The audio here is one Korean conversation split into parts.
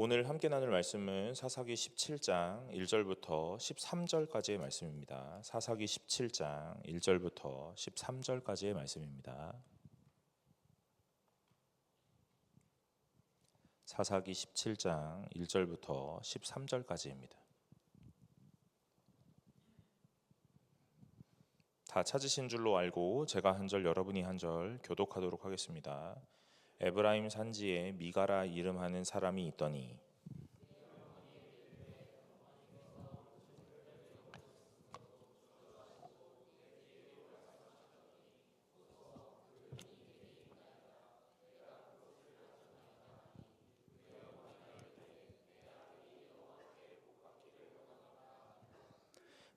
오늘 함께 나눌 말씀은 사사기 17장 1절부터 13절까지의 말씀입니다. 사사기 17장 1절부터 13절까지의 말씀입니다. 사사기 17장 1절부터 13절까지입니다. 다 찾으신 줄로 알고 제가 한 절 여러분이 한 절 교독하도록 하겠습니다. 에브라임 산지에 미가라 이름하는 사람이 있더니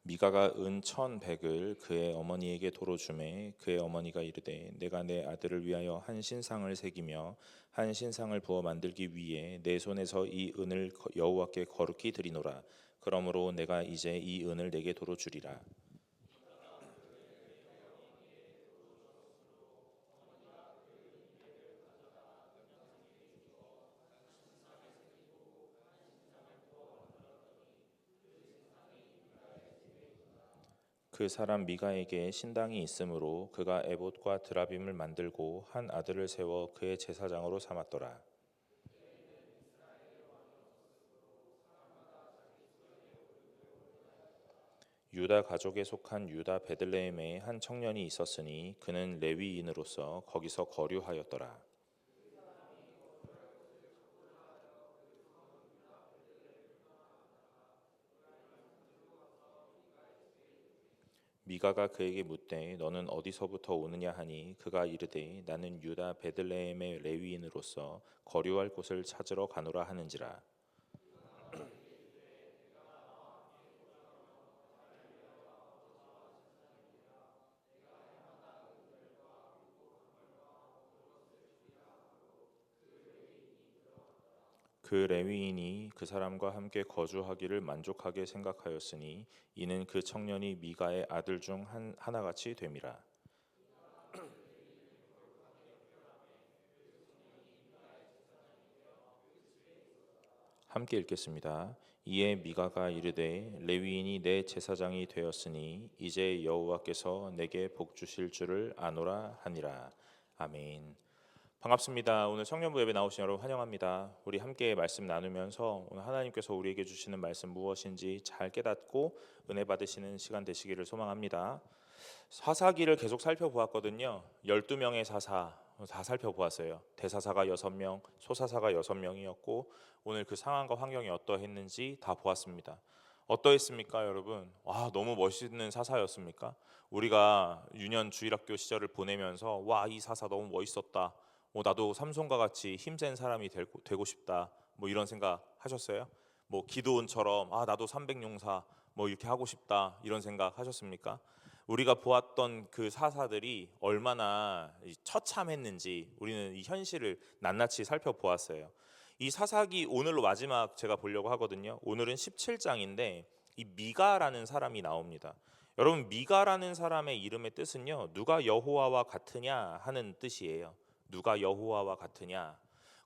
미가가 은 1,100을 그의 어머니에게 도로 주매 그의 어머니가 이르되 내가 내 아들을 위하여 한 신상을 새기며 한 신상을 부어 만들기 위해 내 손에서 이 은을 여호와께 거룩히 드리노라. 그러므로 내가 이제 이 은을 내게 도로 주리라. 그 사람 미가에게 신당이 있으므로 그가 에봇과 드라빔을 만들고 한 아들을 세워 그의 제사장으로 삼았더라. 유다 가족에 속한 유다 베들레헴에 한 청년이 있었으니 그는 레위인으로서 거기서 거류하였더라. 미가가 그에게 묻되 너는 어디서부터 오느냐 하니 그가 이르되 나는 유다 베들레헴의 레위인으로서 거류할 곳을 찾으러 가노라 하는지라. 그 레위인이 그 사람과 함께 거주하기를 만족하게 생각하였으니 이는 그 청년이 미가의 아들 중 하나같이 됨이라. 함께 읽겠습니다. 이에 미가가 이르되 레위인이 내 제사장이 되었으니 이제 여호와께서 내게 복 주실 줄을 아노라 하니라. 아멘. 반갑습니다. 오늘 청년부 예배 나오신 여러분 환영합니다. 우리 함께 말씀 나누면서 오늘 하나님께서 우리에게 주시는 말씀 무엇인지 잘 깨닫고 은혜 받으시는 시간 되시기를 소망합니다. 사사기를 계속 살펴보았거든요. 12명의 사사 다 살펴보았어요. 대사사가 6명, 소사사가 6명이었고 오늘 그 상황과 환경이 어떠했는지 다 보았습니다. 어떠했습니까, 여러분? 와, 너무 멋있는 사사였습니까? 우리가 유년 주일학교 시절을 보내면서 와, 이 사사 너무 멋있었다. 나도 삼손과 같이 힘센 사람이 되고 싶다. 뭐 이런 생각 하셨어요? 뭐 기드온처럼 나도 300용사 뭐 이렇게 하고 싶다. 이런 생각 하셨습니까? 우리가 보았던 그 사사들이 얼마나 처참했는지 우리는 이 현실을 낱낱이 살펴보았어요. 이 사사기 오늘로 마지막 제가 보려고 하거든요. 오늘은 17장인데 이 미가라는 사람이 나옵니다. 여러분, 미가라는 사람의 이름의 뜻은요, 누가 여호와와 같으냐 하는 뜻이에요. 누가 여호와와 같으냐.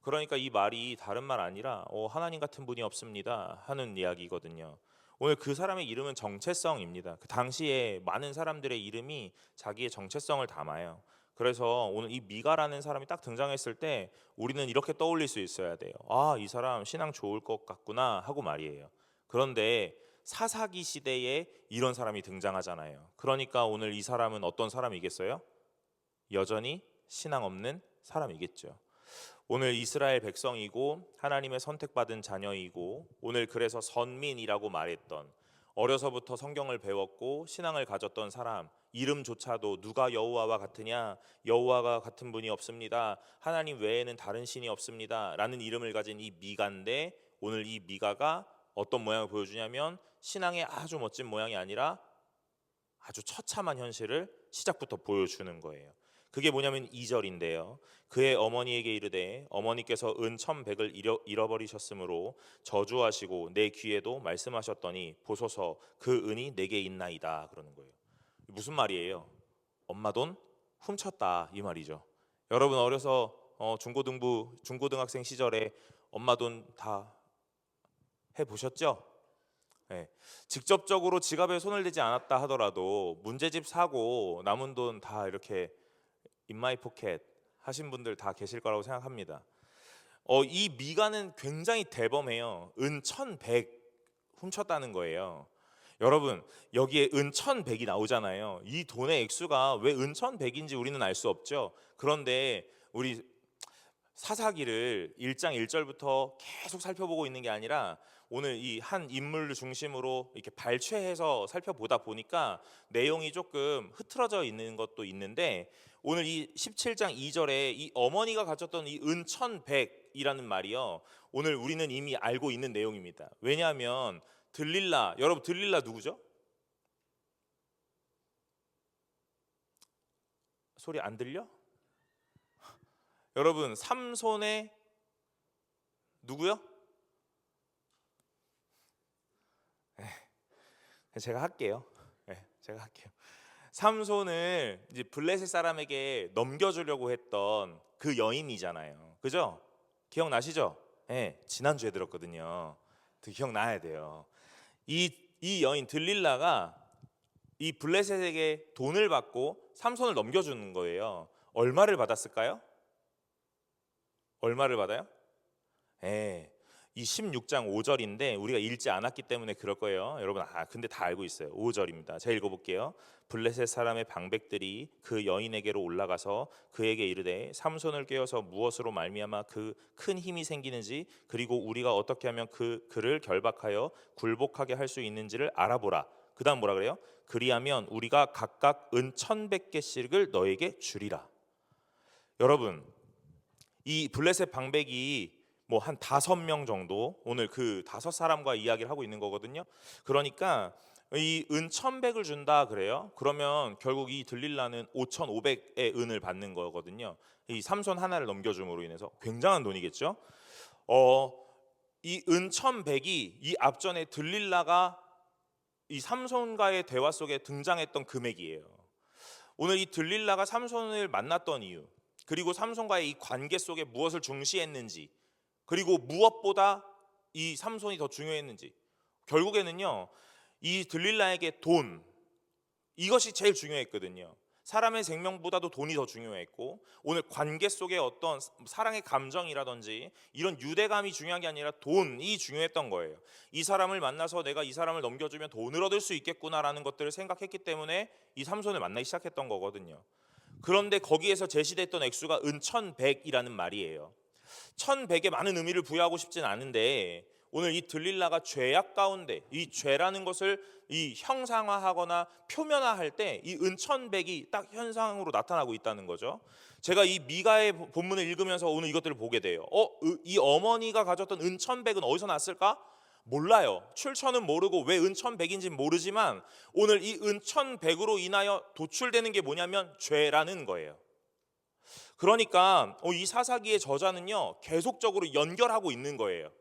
그러니까 이 말이 다른 말 아니라 하나님 같은 분이 없습니다 하는 이야기거든요. 오늘 그 사람의 이름은 정체성입니다. 그 당시에 많은 사람들의 이름이 자기의 정체성을 담아요. 그래서 오늘 이 미가라는 사람이 딱 등장했을 때 우리는 이렇게 떠올릴 수 있어야 돼요. 이 사람 신앙 좋을 것 같구나 하고 말이에요. 그런데 사사기 시대에 이런 사람이 등장하잖아요. 그러니까 오늘 이 사람은 어떤 사람이겠어요? 여전히 신앙 없는 사람이겠죠. 오늘 이스라엘 백성이고 하나님의 선택받은 자녀이고 오늘 그래서 선민이라고 말했던, 어려서부터 성경을 배웠고 신앙을 가졌던 사람, 이름조차도 누가 여호와와 같으냐, 여호와가 같은 분이 없습니다, 하나님 외에는 다른 신이 없습니다 라는 이름을 가진 이 미가인데, 오늘 이 미가가 어떤 모양을 보여주냐면 신앙의 아주 멋진 모양이 아니라 아주 처참한 현실을 시작부터 보여주는 거예요. 그게 뭐냐면 2절인데요. 그의 어머니에게 이르되 어머니께서 은 1,100을 잃어버리셨으므로 저주하시고 내 귀에도 말씀하셨더니 보소서 그 은이 내게 있나이다 그러는 거예요. 무슨 말이에요? 엄마 돈 훔쳤다 이 말이죠. 여러분 어려서 중고등학생 시절에 엄마 돈 다 해보셨죠? 네. 직접적으로 지갑에 손을 대지 않았다 하더라도 문제집 사고 남은 돈 다 이렇게 in my pocket 하신 분들 다 계실 거라고 생각합니다. 이 미가는 굉장히 대범해요. 은 1100 훔쳤다는 거예요. 여러분, 여기에 은 1100이 나오잖아요. 이 돈의 액수가 왜 은 1100인지 우리는 알 수 없죠. 그런데 우리 사사기를 1장 1절부터 계속 살펴보고 있는 게 아니라 오늘 이 한 인물을 중심으로 이렇게 발췌해서 살펴보다 보니까 내용이 조금 흐트러져 있는 것도 있는데, 오늘 이 17장 2절에 이 어머니가 가졌던 이 은 1100이라는 말이요, 오늘 우리는 이미 알고 있는 내용입니다. 왜냐하면 들릴라, 여러분 들릴라 누구죠? 소리 안 들려? 여러분 삼손의 누구요? 제가 할게요. 제가 할게요. 삼손을 이제 블레셋 사람에게 넘겨주려고 했던 그 여인이잖아요. 그죠? 기억나시죠? 지난주에 들었거든요. 기억나야 돼요. 이 여인 들릴라가 이 블레셋에게 돈을 받고 삼손을 넘겨주는 거예요. 얼마를 받았을까요? 얼마를 받아요? 이 16장 5절인데 우리가 읽지 않았기 때문에 그럴 거예요. 여러분 근데 다 알고 있어요. 5절입니다. 제가 읽어볼게요. 블레셋 사람의 방백들이 그 여인에게로 올라가서 그에게 이르되 삼손을 꿰어서 무엇으로 말미암아 그 큰 힘이 생기는지, 그리고 우리가 어떻게 하면 그를 결박하여 굴복하게 할 수 있는지를 알아보라. 그 다음 뭐라 그래요? 그리하면 우리가 각각 은 1100개씩을 너에게 주리라. 여러분, 이 블레셋 방백이 뭐 한 5명 정도, 오늘 그 5사람과 이야기를 하고 있는 거거든요. 그러니까 이 은 1100을 준다 그래요. 그러면 결국 이 들릴라는 5500의 은을 받는 거거든요. 이 삼손 하나를 넘겨줌으로 인해서 굉장한 돈이겠죠. 이 은 1100이 이 앞전에 들릴라가 이 삼손과의 대화 속에 등장했던 금액이에요. 오늘 이 들릴라가 삼손을 만났던 이유, 그리고 삼손과의 이 관계 속에 무엇을 중시했는지, 그리고 무엇보다 이 삼손이 더 중요했는지, 결국에는요 이 들릴라에게 돈, 이것이 제일 중요했거든요. 사람의 생명보다도 돈이 더 중요했고, 오늘 관계 속에 어떤 사랑의 감정이라든지 이런 유대감이 중요한 게 아니라 돈이 중요했던 거예요. 이 사람을 만나서 내가 이 사람을 넘겨주면 돈을 얻을 수 있겠구나라는 것들을 생각했기 때문에 이 삼손을 만나기 시작했던 거거든요. 그런데 거기에서 제시됐던 액수가 은 1100이라는 말이에요. 1100에 많은 의미를 부여하고 싶진 않은데, 오늘 이 들릴라가 죄악 가운데 이 죄라는 것을 이 형상화하거나 표면화할 때 이 은 1100이 딱 현상으로 나타나고 있다는 거죠. 제가 이 미가의 본문을 읽으면서 오늘 이것들을 보게 돼요. 이 어머니가 가졌던 은 1100은 어디서 났을까? 몰라요. 출처는 모르고 왜 은 1100인지 모르지만 오늘 이 은 1100으로 인하여 도출되는 게 뭐냐면 죄라는 거예요. 그러니까 이 사사기의 저자는요 계속적으로 연결하고 있는 거예요.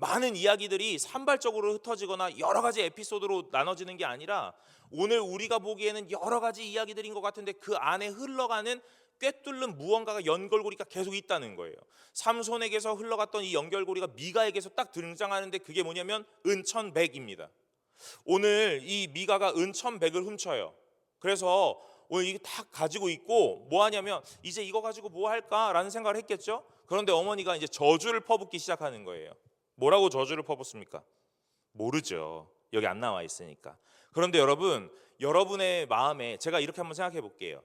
많은 이야기들이 산발적으로 흩어지거나 여러 가지 에피소드로 나눠지는 게 아니라 오늘 우리가 보기에는 여러 가지 이야기들인 것 같은데 그 안에 흘러가는 꿰뚫는 무언가가 연결고리가 계속 있다는 거예요. 삼손에게서 흘러갔던 이 연결고리가 미가에게서 딱 등장하는데 그게 뭐냐면 은 1100입니다. 오늘 이 미가가 은 1100을 훔쳐요. 그래서 오늘 이게 딱 가지고 있고 뭐 하냐면 이제 이거 가지고 뭐 할까라는 생각을 했겠죠. 그런데 어머니가 이제 저주를 퍼붓기 시작하는 거예요. 뭐라고 저주를 퍼붓습니까? 모르죠. 여기 안 나와 있으니까. 그런데 여러분, 여러분의 마음에 제가 이렇게 한번 생각해 볼게요.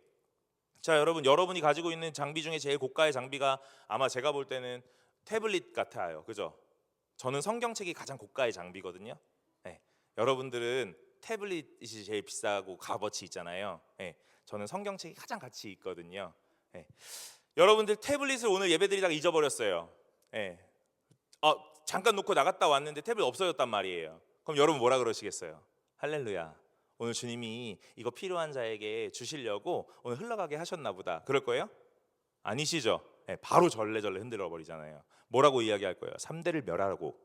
자, 여러분, 여러분이 가지고 있는 장비 중에 제일 고가의 장비가 아마 제가 볼 때는 태블릿 같아요. 그죠? 저는 성경책이 가장 고가의 장비거든요. 네. 여러분들은 태블릿이 제일 비싸고 값어치 있잖아요. 네. 저는 성경책이 가장 가치 있거든요. 네. 여러분들 태블릿을 오늘 예배드리다가 잊어버렸어요. 네. 잠깐 놓고 나갔다 왔는데 태블릿 없어졌단 말이에요. 그럼 여러분 뭐라 그러시겠어요? 할렐루야. 오늘 주님이 이거 필요한 자에게 주시려고 오늘 흘러가게 하셨나 보다. 그럴 거예요? 아니시죠? 네, 바로 절레절레 흔들어 버리잖아요. 뭐라고 이야기할 거예요? 3대를 멸하라고.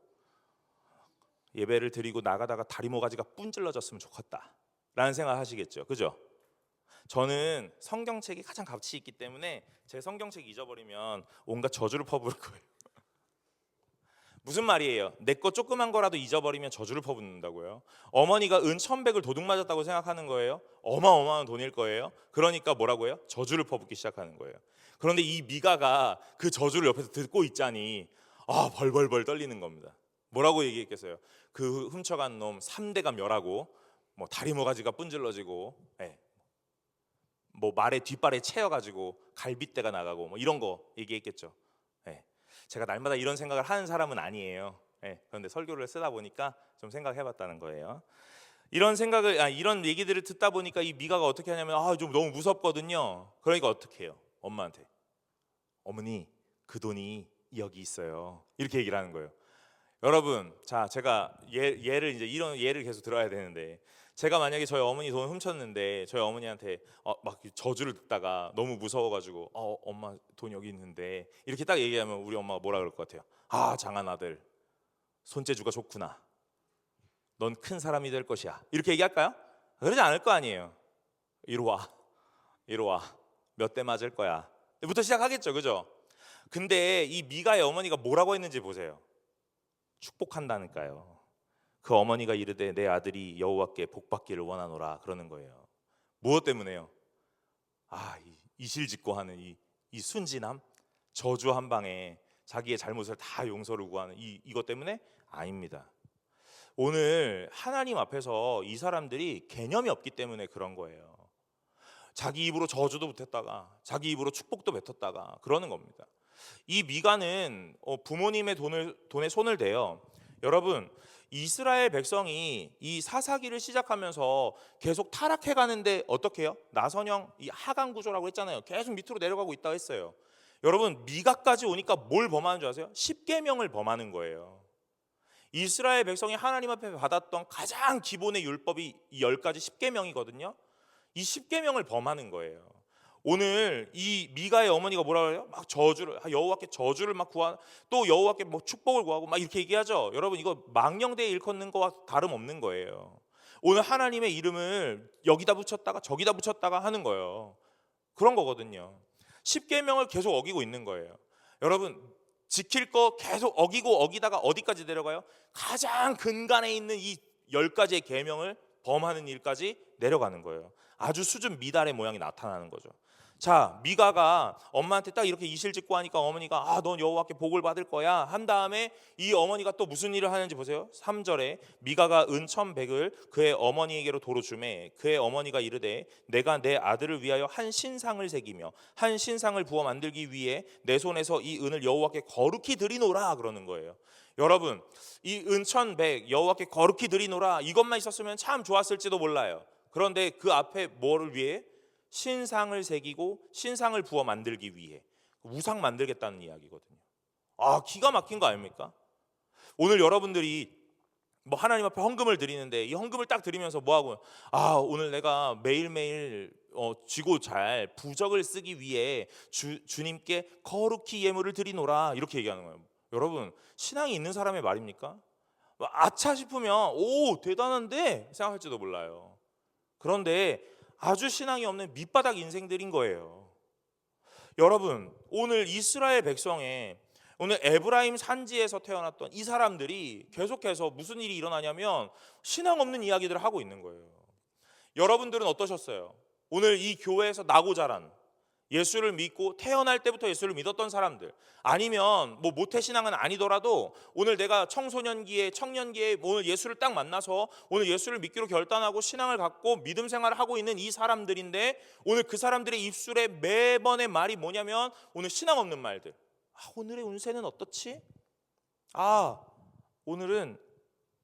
예배를 드리고 나가다가 다리 모가지가 뿜질러졌으면 좋겠다 라는 생각 하시겠죠. 그죠? 저는 성경책이 가장 가치 있기 때문에 제 성경책 잊어버리면 온갖 저주를 퍼부을 거예요. 무슨 말이에요? 내 거 조그만 거라도 잊어버리면 저주를 퍼붓는다고요? 어머니가 은 1,100을 도둑 맞았다고 생각하는 거예요? 어마어마한 돈일 거예요. 그러니까 뭐라고요? 저주를 퍼붓기 시작하는 거예요. 그런데 이 미가가 그 저주를 옆에서 듣고 있자니 벌벌벌 떨리는 겁니다. 뭐라고 얘기했겠어요? 그 훔쳐간 놈 3대가 멸하고 뭐 다리 모가지가 분질러지고 뭐 말의 뒷발에 채여가지고 갈빗대가 나가고 뭐 이런 거 얘기했겠죠. 제가 날마다 이런 생각을 하는 사람은 아니에요. 그런데 설교를 쓰다 보니까 좀 생각해봤다는 거예요. 이런 얘기들을 듣다 보니까 이 미가가 어떻게 하냐면 좀 너무 무섭거든요. 그러니까 어떻게 해요? 엄마한테 어머니 그 돈이 여기 있어요. 이렇게 얘기를 하는 거예요. 여러분, 자 제가 예를 이제 이런 예를 계속 들어야 되는데 제가 만약에 저희 어머니 돈 훔쳤는데 저희 어머니한테 막 저주를 듣다가 너무 무서워가지고 엄마 돈 여기 있는데 이렇게 딱 얘기하면 우리 엄마가 뭐라 그럴 것 같아요? 장한 아들 손재주가 좋구나. 넌 큰 사람이 될 것이야. 이렇게 얘기할까요? 그러지 않을 거 아니에요. 이리 와. 몇 대 맞을 거야. 부터 시작하겠죠, 그죠? 근데 이 미가의 어머니가 뭐라고 했는지 보세요. 축복한다니까요. 그 어머니가 이르되 내 아들이 여호와께 복받기를 원하노라 그러는 거예요. 무엇 때문에요? 이실직고하는 이 순진함, 저주 한 방에 자기의 잘못을 다 용서를 구하는 이것 때문에 아닙니다. 오늘 하나님 앞에서 이 사람들이 개념이 없기 때문에 그런 거예요. 자기 입으로 저주도 뱉었다가 자기 입으로 축복도 뱉었다가 그러는 겁니다. 이 미가는 부모님의 돈에 손을 대요. 여러분, 이스라엘 백성이 이 사사기를 시작하면서 계속 타락해 가는데 어떻게 해요? 나선형 이 하강 구조라고 했잖아요. 계속 밑으로 내려가고 있다고 했어요. 여러분, 미가까지 오니까 뭘 범하는 줄 아세요? 십계명을 범하는 거예요. 이스라엘 백성이 하나님 앞에 받았던 가장 기본의 율법이 이 10가지 십계명이거든요. 이 십계명을 범하는 거예요. 오늘 이 미가의 어머니가 뭐라 그래요? 막 저주를 여호와께 저주를 막 또 여호와께 뭐 축복을 구하고 막 이렇게 얘기하죠. 여러분 이거 망령되이 일컫는 거와 다름없는 거예요. 오늘 하나님의 이름을 여기다 붙였다가 저기다 붙였다가 하는 거예요. 그런 거거든요. 십계명을 계속 어기고 있는 거예요. 여러분 지킬 거 계속 어기다가 어디까지 내려가요? 가장 근간에 있는 이 10가지의 계명을 범하는 일까지 내려가는 거예요. 아주 수준 미달의 모양이 나타나는 거죠. 자, 미가가 엄마한테 딱 이렇게 이실직고 하니까 어머니가 넌 여호와께 복을 받을 거야 한 다음에 이 어머니가 또 무슨 일을 하는지 보세요. 3절에 미가가 은 1,100을 그의 어머니에게로 도로 주매 그의 어머니가 이르되 내가 내 아들을 위하여 한 신상을 새기며 한 신상을 부어 만들기 위해 내 손에서 이 은을 여호와께 거룩히 드리노라 그러는 거예요. 여러분 이 은 1,100 여호와께 거룩히 드리노라 이것만 있었으면 참 좋았을지도 몰라요. 그런데 그 앞에 뭐를 위해? 신상을 새기고 신상을 부어 만들기 위해 우상 만들겠다는 이야기거든요. 기가 막힌 거 아닙니까? 오늘 여러분들이 뭐 하나님 앞에 헌금을 드리는데 이 헌금을 딱 드리면서 뭐하고 오늘 내가 매일매일 쥐고 잘 부적을 쓰기 위해 주님께 거룩히 예물을 드리노라 이렇게 얘기하는 거예요. 여러분 신앙이 있는 사람의 말입니까? 아차 싶으면 대단한데 생각할지도 몰라요. 그런데 아주 신앙이 없는 밑바닥 인생들인 거예요. 여러분 오늘 이스라엘 백성의 오늘 에브라임 산지에서 태어났던 이 사람들이 계속해서 무슨 일이 일어나냐면 신앙 없는 이야기들을 하고 있는 거예요. 여러분들은 어떠셨어요? 오늘 이 교회에서 나고 자란 예수를 믿고 태어날 때부터 예수를 믿었던 사람들 아니면 뭐 모태신앙은 아니더라도 오늘 내가 청소년기에 청년기에 오늘 예수를 딱 만나서 오늘 예수를 믿기로 결단하고 신앙을 갖고 믿음 생활을 하고 있는 이 사람들인데 오늘 그 사람들의 입술에 매번의 말이 뭐냐면 오늘 신앙 없는 말들. 오늘의 운세는 어떻지? 오늘은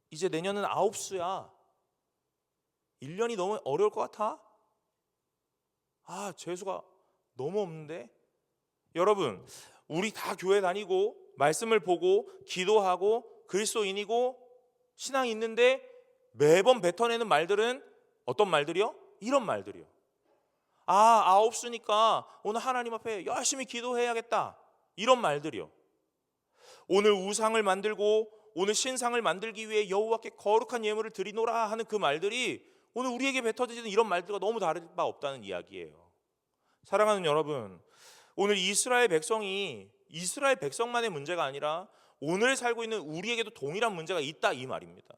이제 내년은 9수야. 1년이 너무 어려울 것 같아? 재수가 너무 없는데? 여러분 우리 다 교회 다니고 말씀을 보고 기도하고 그리스도인이고 신앙이 있는데 매번 뱉어내는 말들은 어떤 말들이요? 이런 말들이요. 9수니까 오늘 하나님 앞에 열심히 기도해야겠다 이런 말들이요. 오늘 우상을 만들고 오늘 신상을 만들기 위해 여호와께 거룩한 예물을 드리노라 하는 그 말들이 오늘 우리에게 뱉어지는 이런 말들과 너무 다를 바 없다는 이야기예요. 사랑하는 여러분 오늘 이스라엘 백성이 이스라엘 백성만의 문제가 아니라 오늘 살고 있는 우리에게도 동일한 문제가 있다 이 말입니다.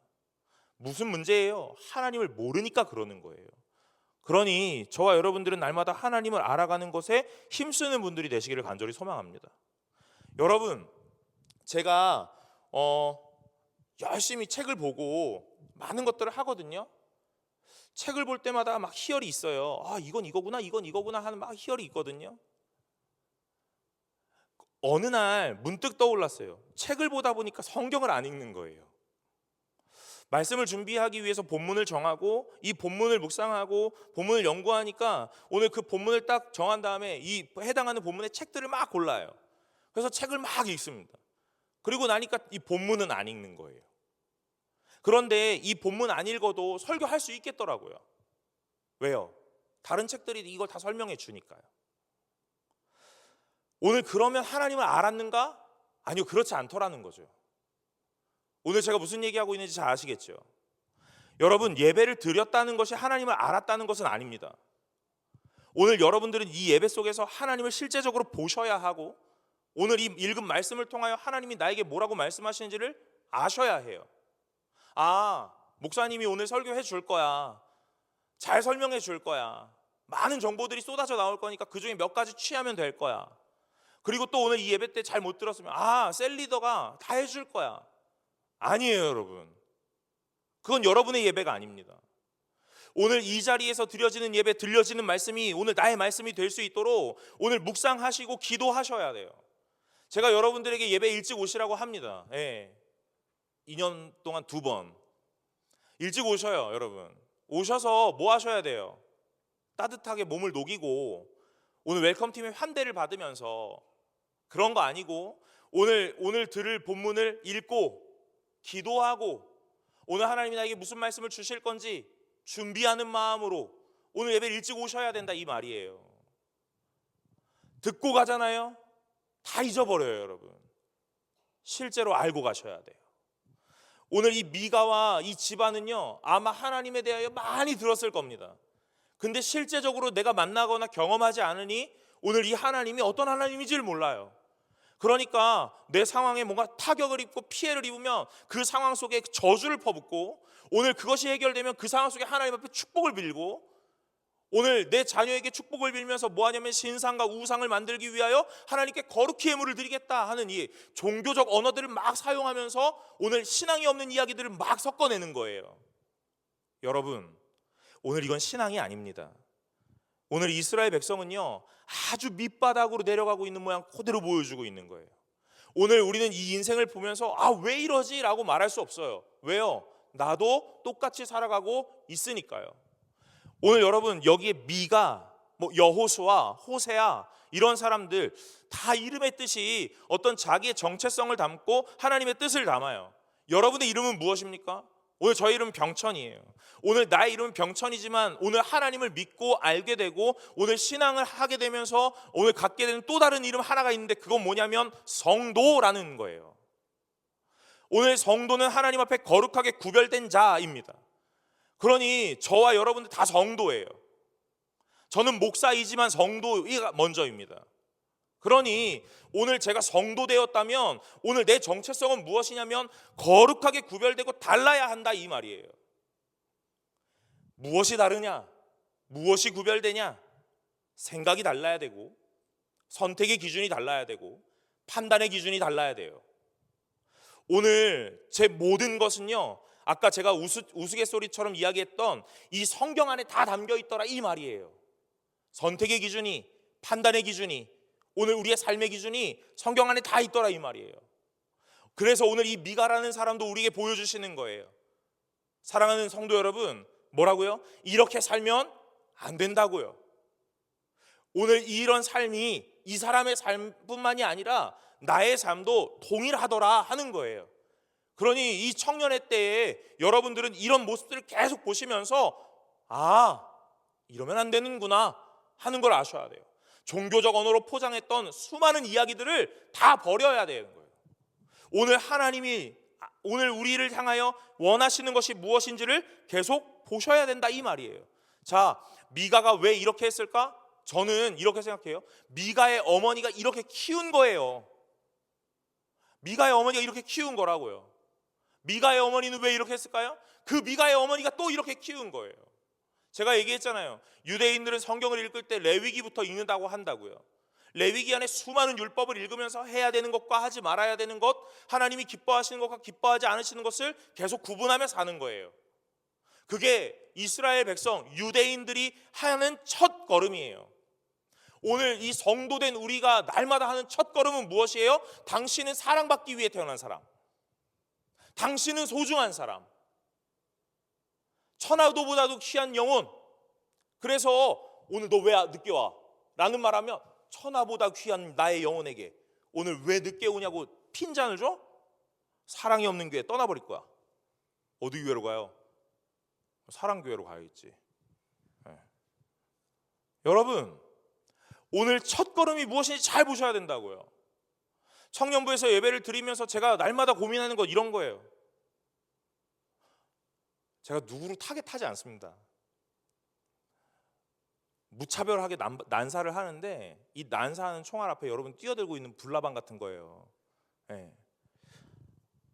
무슨 문제예요? 하나님을 모르니까 그러는 거예요. 그러니 저와 여러분들은 날마다 하나님을 알아가는 것에 힘쓰는 분들이 되시기를 간절히 소망합니다. 여러분, 제가 열심히 책을 보고 많은 것들을 하거든요. 책을 볼 때마다 막 희열이 있어요. 아, 이건 이거구나, 이건 이거구나 하는 막 희열이 있거든요. 어느 날 문득 떠올랐어요. 책을 보다 보니까 성경을 안 읽는 거예요. 말씀을 준비하기 위해서 본문을 정하고 이 본문을 묵상하고 본문을 연구하니까 오늘 그 본문을 딱 정한 다음에 이 해당하는 본문의 책들을 막 골라요. 그래서 책을 막 읽습니다. 그리고 나니까 이 본문은 안 읽는 거예요. 그런데 이 본문 안 읽어도 설교할 수 있겠더라고요. 왜요? 다른 책들이 이걸 다 설명해 주니까요. 오늘 그러면 하나님을 알았는가? 아니요, 그렇지 않더라는 거죠. 오늘 제가 무슨 얘기하고 있는지 잘 아시겠죠? 여러분, 예배를 드렸다는 것이 하나님을 알았다는 것은 아닙니다. 오늘 여러분들은 이 예배 속에서 하나님을 실제적으로 보셔야 하고 오늘 이 읽은 말씀을 통하여 하나님이 나에게 뭐라고 말씀하시는지를 아셔야 해요. 아, 목사님이 오늘 설교해 줄 거야. 잘 설명해 줄 거야. 많은 정보들이 쏟아져 나올 거니까 그중에 몇 가지 취하면 될 거야. 그리고 또 오늘 이 예배 때 잘 못 들었으면 셀 리더가 다 해줄 거야. 아니에요, 여러분. 그건 여러분의 예배가 아닙니다. 오늘 이 자리에서 드려지는 예배, 들려지는 말씀이 오늘 나의 말씀이 될 수 있도록 오늘 묵상하시고 기도하셔야 돼요. 제가 여러분들에게 예배 일찍 오시라고 합니다. 2년 동안 2번 일찍 오셔요. 여러분, 오셔서 뭐 하셔야 돼요? 따뜻하게 몸을 녹이고 오늘 웰컴팀의 환대를 받으면서 그런 거 아니고 오늘 들을 본문을 읽고 기도하고 오늘 하나님이 나에게 무슨 말씀을 주실 건지 준비하는 마음으로 오늘 예배를 일찍 오셔야 된다 이 말이에요. 듣고 가잖아요. 다 잊어버려요, 여러분. 실제로 알고 가셔야 돼요. 오늘 이 미가와 이 집안은요, 아마 하나님에 대하여 많이 들었을 겁니다. 근데 실제적으로 내가 만나거나 경험하지 않으니 오늘 이 하나님이 어떤 하나님인지를 몰라요. 그러니까 내 상황에 뭔가 타격을 입고 피해를 입으면 그 상황 속에 저주를 퍼붓고 오늘 그것이 해결되면 그 상황 속에 하나님 앞에 축복을 빌고 오늘 내 자녀에게 축복을 빌면서 뭐 하냐면 신상과 우상을 만들기 위하여 하나님께 거룩히 예물을 드리겠다 하는 이 종교적 언어들을 막 사용하면서 오늘 신앙이 없는 이야기들을 막 섞어내는 거예요. 여러분, 오늘 이건 신앙이 아닙니다. 오늘 이스라엘 백성은요, 아주 밑바닥으로 내려가고 있는 모양 그대로 보여주고 있는 거예요. 오늘 우리는 이 인생을 보면서 왜 이러지? 라고 말할 수 없어요. 왜요? 나도 똑같이 살아가고 있으니까요. 오늘 여러분, 여기에 미가, 여호수아, 호세아 이런 사람들 다 이름의 뜻이 어떤 자기의 정체성을 담고 하나님의 뜻을 담아요. 여러분의 이름은 무엇입니까? 오늘 저희 이름은 병천이에요. 오늘 나의 이름은 병천이지만 오늘 하나님을 믿고 알게 되고 오늘 신앙을 하게 되면서 오늘 갖게 되는 또 다른 이름 하나가 있는데 그건 뭐냐면 성도라는 거예요. 오늘 성도는 하나님 앞에 거룩하게 구별된 자입니다. 그러니 저와 여러분들 다 성도예요. 저는 목사이지만 성도가 먼저입니다. 그러니 오늘 제가 성도 되었다면 오늘 내 정체성은 무엇이냐면 거룩하게 구별되고 달라야 한다 이 말이에요. 무엇이 다르냐? 무엇이 구별되냐? 생각이 달라야 되고 선택의 기준이 달라야 되고 판단의 기준이 달라야 돼요. 오늘 제 모든 것은요, 아까 제가 우스갯소리처럼 이야기했던 이 성경 안에 다 담겨 있더라 이 말이에요. 선택의 기준이, 판단의 기준이, 오늘 우리의 삶의 기준이 성경 안에 다 있더라 이 말이에요. 그래서 오늘 이 미가라는 사람도 우리에게 보여주시는 거예요. 사랑하는 성도 여러분, 뭐라고요? 이렇게 살면 안 된다고요. 오늘 이런 삶이 이 사람의 삶뿐만이 아니라 나의 삶도 동일하더라 하는 거예요. 그러니 이 청년의 때에 여러분들은 이런 모습들을 계속 보시면서 이러면 안 되는구나 하는 걸 아셔야 돼요. 종교적 언어로 포장했던 수많은 이야기들을 다 버려야 되는 거예요. 오늘 하나님이 오늘 우리를 향하여 원하시는 것이 무엇인지를 계속 보셔야 된다 이 말이에요. 자, 미가가 왜 이렇게 했을까? 저는 이렇게 생각해요. 미가의 어머니가 이렇게 키운 거예요. 미가의 어머니가 이렇게 키운 거라고요. 미가의 어머니는 왜 이렇게 했을까요? 그 미가의 어머니가 또 이렇게 키운 거예요. 제가 얘기했잖아요. 유대인들은 성경을 읽을 때 레위기부터 읽는다고 한다고요. 레위기 안에 수많은 율법을 읽으면서 해야 되는 것과 하지 말아야 되는 것, 하나님이 기뻐하시는 것과 기뻐하지 않으시는 것을 계속 구분하며 사는 거예요. 그게 이스라엘 백성, 유대인들이 하는 첫 걸음이에요. 오늘 이 성도된 우리가 날마다 하는 첫 걸음은 무엇이에요? 당신은 사랑받기 위해 태어난 사람, 당신은 소중한 사람, 천하도보다도 귀한 영혼. 그래서 오늘 너 왜 늦게 와? 라는 말하면 천하보다 귀한 나의 영혼에게 오늘 왜 늦게 오냐고 핀잔을 줘? 사랑이 없는 교회 떠나버릴 거야. 어디 교회로 가요? 사랑교회로 가야겠지. 네. 여러분, 오늘 첫 걸음이 무엇인지 잘 보셔야 된다고요. 청년부에서 예배를 드리면서 제가 날마다 고민하는 것 이런 거예요. 제가 누구를 타겟하지 않습니다. 무차별하게 난사를 하는데 이 난사하는 총알 앞에 여러분 뛰어들고 있는 불나방 같은 거예요. 네.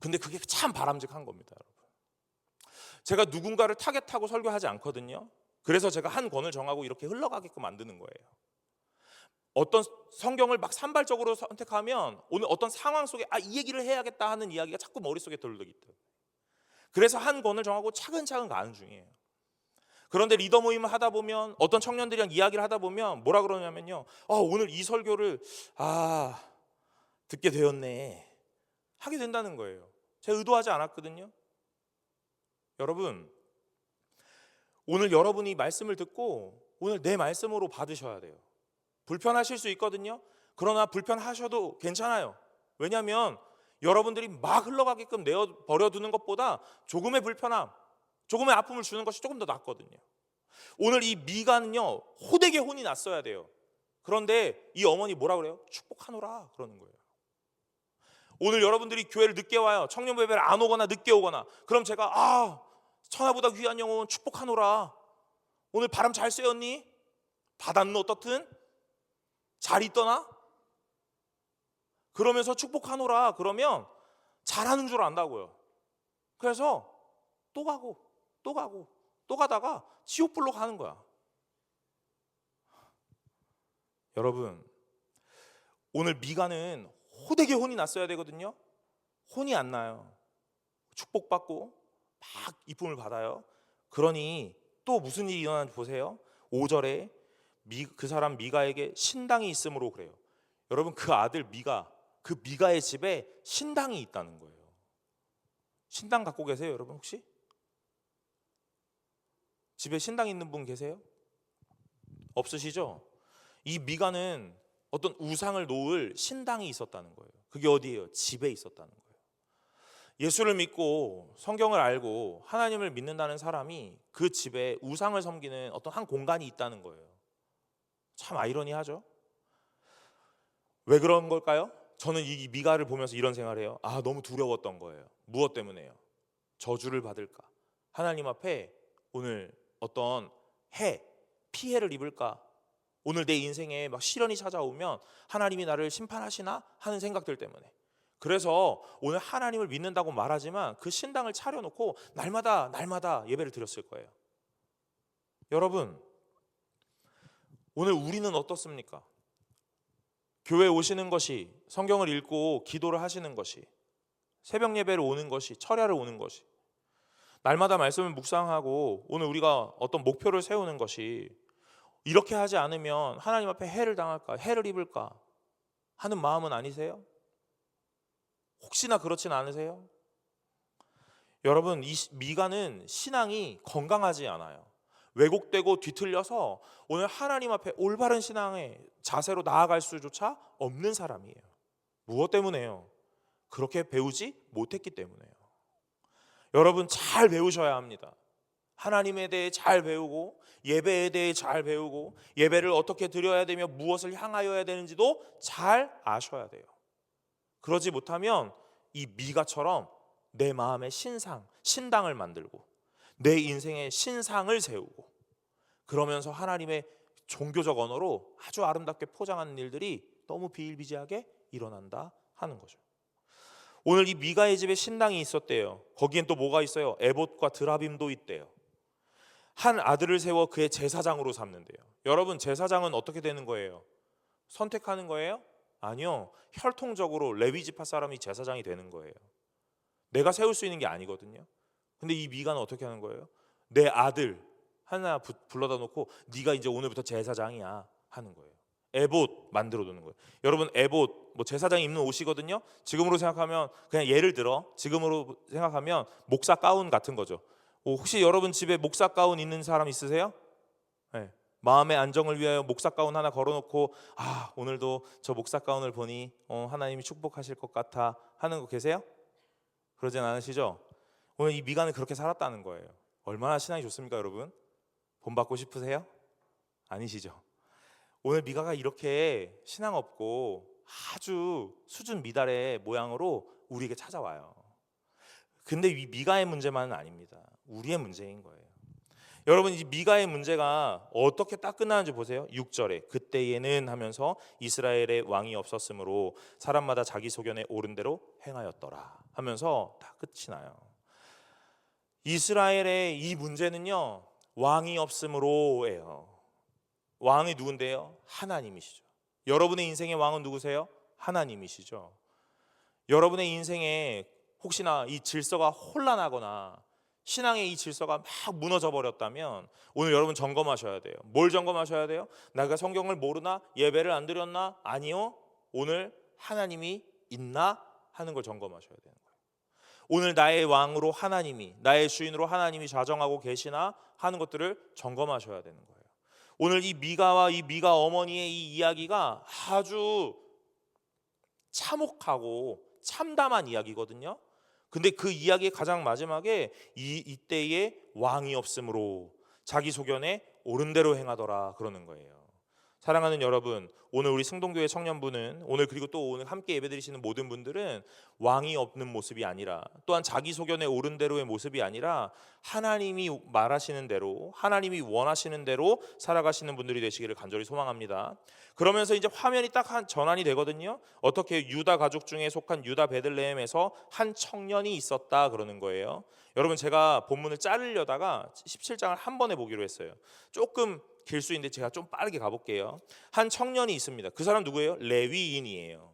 근데 그게 참 바람직한 겁니다, 여러분. 제가 누군가를 타겟하고 설교하지 않거든요. 그래서 제가 한 권을 정하고 이렇게 흘러가게끔 만드는 거예요. 어떤 성경을 막 산발적으로 선택하면 오늘 어떤 상황 속에 이 얘기를 해야겠다 하는 이야기가 자꾸 머릿속에 들어오기 때문에, 그래서 한 권을 정하고 차근차근 가는 중이에요. 그런데 리더 모임을 하다 보면 어떤 청년들이랑 이야기를 하다 보면 뭐라 그러냐면요, 오늘 이 설교를 듣게 되었네 하게 된다는 거예요. 제가 의도하지 않았거든요. 여러분, 오늘 여러분이 말씀을 듣고 오늘 내 말씀으로 받으셔야 돼요. 불편하실 수 있거든요. 그러나 불편하셔도 괜찮아요. 왜냐하면 여러분들이 막 흘러가게끔 내버려두는 것보다 조금의 불편함, 조금의 아픔을 주는 것이 조금 더 낫거든요. 오늘 이 미가는요, 호되게 혼이 났어야 돼요. 그런데 이 어머니 뭐라 그래요? 축복하노라 그러는 거예요. 오늘 여러분들이 교회를 늦게 와요. 청년부 예배를 안 오거나 늦게 오거나, 그럼 제가 천하보다 귀한 영혼 축복하노라. 오늘 바람 잘 쐬었니? 바다는 어떻든? 잘 있더나? 그러면서 축복하노라 그러면 잘하는 줄 안다고요. 그래서 또 가고 또 가고 또 가다가 지옥불로 가는 거야. 여러분, 오늘 미가는 호되게 혼이 났어야 되거든요. 혼이 안 나요. 축복받고 막 이쁨을 받아요. 그러니 또 무슨 일이 일어나는지 보세요. 5절에 그 사람 미가에게 신당이 있으므로 그래요. 여러분, 그 아들 미가, 그 미가의 집에 신당이 있다는 거예요. 신당 갖고 계세요, 여러분? 혹시 집에 신당 있는 분 계세요? 없으시죠? 이 미가는 어떤 우상을 놓을 신당이 있었다는 거예요. 그게 어디예요? 집에 있었다는 거예요. 예수를 믿고 성경을 알고 하나님을 믿는다는 사람이 그 집에 우상을 섬기는 어떤 한 공간이 있다는 거예요. 참 아이러니하죠? 왜 그런 걸까요? 저는 이 미가를 보면서 이런 생각을 해요. 너무 두려웠던 거예요. 무엇 때문에요? 저주를 받을까? 하나님 앞에 오늘 어떤 피해를 입을까? 오늘 내 인생에 막 시련이 찾아오면 하나님이 나를 심판하시나 하는 생각들 때문에. 그래서 오늘 하나님을 믿는다고 말하지만 그 신당을 차려놓고 날마다 예배를 드렸을 거예요. 여러분, 오늘 우리는 어떻습니까? 교회 오시는 것이, 성경을 읽고 기도를 하시는 것이, 새벽 예배를 오는 것이, 철야를 오는 것이, 날마다 말씀을 묵상하고 오늘 우리가 어떤 목표를 세우는 것이, 이렇게 하지 않으면 하나님 앞에 해를 당할까, 해를 입을까 하는 마음은 아니세요? 혹시나 그렇진 않으세요? 여러분, 이 미가는 신앙이 건강하지 않아요. 왜곡되고 뒤틀려서 오늘 하나님 앞에 올바른 신앙의 자세로 나아갈 수조차 없는 사람이에요. 무엇 때문에요? 그렇게 배우지 못했기 때문에요. 여러분, 잘 배우셔야 합니다. 하나님에 대해 잘 배우고, 예배에 대해 잘 배우고, 예배를 어떻게 드려야 되며 무엇을 향하여야 되는지도 잘 아셔야 돼요. 그러지 못하면 이 미가처럼 내 마음의 신당을 만들고 내 인생의 신상을 세우고, 그러면서 하나님의 종교적 언어로 아주 아름답게 포장하는 일들이 너무 비일비재하게 일어난다 하는 거죠. 오늘 이 미가의 집에 신당이 있었대요. 거기엔 또 뭐가 있어요? 에봇과 드라빔도 있대요. 한 아들을 세워 그의 제사장으로 삼는데요. 여러분, 제사장은 어떻게 되는 거예요? 선택하는 거예요? 아니요. 혈통적으로 레위 지파 사람이 제사장이 되는 거예요. 내가 세울 수 있는 게 아니거든요. 근데 이 미가는 어떻게 하는 거예요? 내 아들 하나 불러다 놓고 네가 이제 오늘부터 제사장이야 하는 거예요. 에봇 만들어 두는 거예요. 여러분, 에봇 뭐 제사장이 입는 옷이거든요. 지금으로 생각하면, 그냥 예를 들어 지금으로 생각하면 목사 가운 같은 거죠. 혹시 여러분 집에 목사 가운 있는 사람 있으세요? 네. 마음의 안정을 위하여 목사 가운 하나 걸어놓고 오늘도 저 목사 가운을 보니 하나님이 축복하실 것 같아 하는 거 계세요? 그러진 않으시죠? 오늘 이 미가는 그렇게 살았다는 거예요. 얼마나 신앙이 좋습니까, 여러분? 본받고 싶으세요? 아니시죠? 오늘 미가가 이렇게 신앙 없고 아주 수준 미달의 모양으로 우리에게 찾아와요. 근데 이 미가의 문제만은 아닙니다. 우리의 문제인 거예요. 여러분, 이 미가의 문제가 어떻게 딱 끝나는지 보세요. 6절에 그때에는 하면서 이스라엘의 왕이 없었으므로 사람마다 자기 소견에 옳은 대로 행하였더라 하면서 다 끝이 나요. 이스라엘의 이 문제는요, 왕이 없으므로예요. 왕이 누군데요? 하나님이시죠. 여러분의 인생의 왕은 누구세요? 하나님이시죠. 여러분의 인생에 혹시나 이 질서가 혼란하거나 신앙의 이 질서가 막 무너져 버렸다면 오늘 여러분 점검하셔야 돼요. 뭘 점검하셔야 돼요? 내가 성경을 모르나? 예배를 안 드렸나? 아니요. 오늘 하나님이 있나? 하는 걸 점검하셔야 되는 거예요. 오늘 나의 왕으로 하나님이, 나의 주인으로 하나님이 좌정하고 계시나? 하는 것들을 점검하셔야 되는 거예요. 오늘 이 미가와 이 미가 어머니의 이 이야기가 아주 참혹하고 참담한 이야기거든요. 근데 그 이야기의 가장 마지막에 이때에 왕이 없으므로 자기 소견에 옳은 대로 행하더라 그러는 거예요. 사랑하는 여러분, 오늘 우리 승동교회 청년부는 오늘 그리고 또 오늘 함께 예배드리시는 모든 분들은 왕이 없는 모습이 아니라 또한 자기 소견에 옳은 대로의 모습이 아니라 하나님이 말하시는 대로 하나님이 원하시는 대로 살아가시는 분들이 되시기를 간절히 소망합니다. 그러면서 이제 화면이 딱 한 전환이 되거든요. 어떻게 유다 가족 중에 속한 유다 베들레헴에서 한 청년이 있었다 그러는 거예요. 여러분, 제가 본문을 자르려다가 17장을 한 번에 보기로 했어요. 조금 길 수 있는데 제가 좀 빠르게 가볼게요. 한 청년이 있습니다. 그 사람 누구예요? 레위인이에요.